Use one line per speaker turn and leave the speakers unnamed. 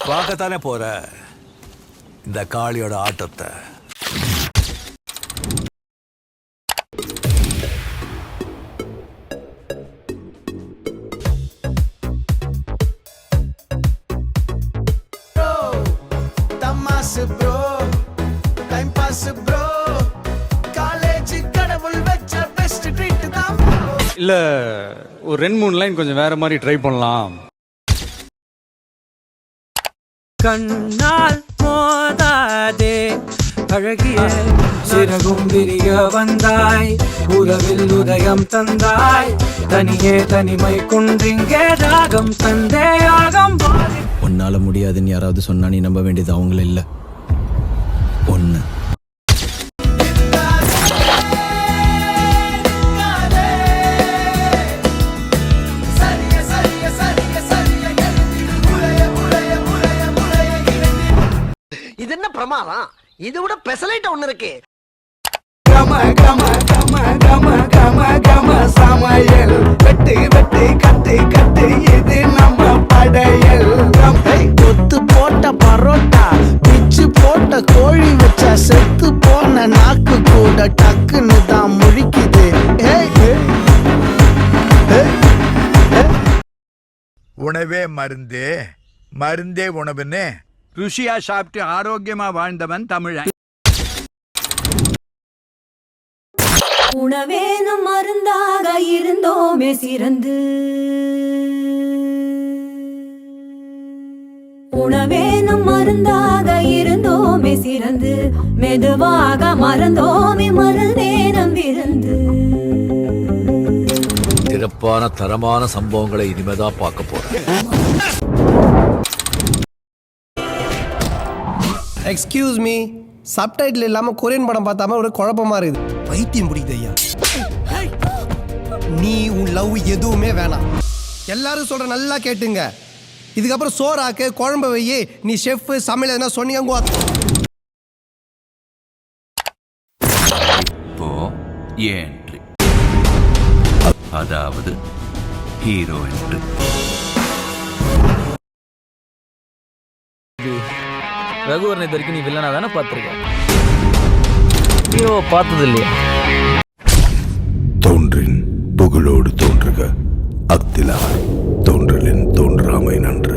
பார்க்கத்தானே போற இந்த காளியோட ஆட்டத்தை.
இல்ல ஒரு 2-3 லைன் கொஞ்சம் வேற மாதிரி ட்ரை பண்ணலாம்.
கண்ணால் மோதாதே அழகிய சிறகும் விரிய வந்தாய், உறவில் உதயம் தந்தாய், தனியே தனிமை குன்றிங்கே ராகம் தந்தே யாகம்.
உன்னால முடியாதுன்னு யாராவது சொன்னா நீ நம்ப வேண்டியது அவங்கள இல்ல, ஒண்ணு.
இது என்ன பிரமாதம்? இது விட பெசலைட் ஒண்ணு இருக்கு.
கம கம கம கம கம கம சமையல் வெட்டு வெட்டு கட்டு கட்டு இது நம்ம படையல்.
கொத்து போட்ட பரோட்டா, பிச்சு போட்ட கோழி வச்சா செத்து போன நாக்கு கூட டக்குன்னு தான் முழிக்குது.
உணவே மருந்தே, மருந்தே உணவுன்னு ருசியா சாப்பிட்டு ஆரோக்கியமா வாழ்ந்தவன் தமிழன்.
உணவே நம் மருந்தாக இருந்தோமே சிறந்து, உணவே நம் மருந்தாக இருந்தோமே சிறந்து, மெதுவாக மறந்தோமே மருந்தே நம் விருந்து.
சிறப்பான தரமான சம்பவங்களை இனிமேதான் பார்க்க போறேன்.
எக்ஸ்கியூஸ் மீ, சப்டைட்டில் இல்லாம கொரியன் படம் பார்த்தாம ஒரு குழப்பமா இருக்குது. வைத்தியம் பிடிக்குது ஐயா. நீ உன் லவ் எதுவுமே வேணாம். எல்லாரும் சொல்ற நல்லா கேட்டுங்க. இதுக்கப்புறம் சோறாக்கு குழம்பு வையி, நீ ஷெஃப் சமையல் எதனா சொன்னீங்க.
இப்போ என்ட்ரி, அதாவது ஹீரோ என்ட்ரி.
ரகுவரனை இது வரைக்கும் நீ வில்லனா தானே பார்த்துருக்க, ஹீரோவை பார்த்தது இல்லையா?
தோன்றின் புகழோடு தோன்றுக, அக்திலாய் தோன்றலின் தோன்றாமை நன்று.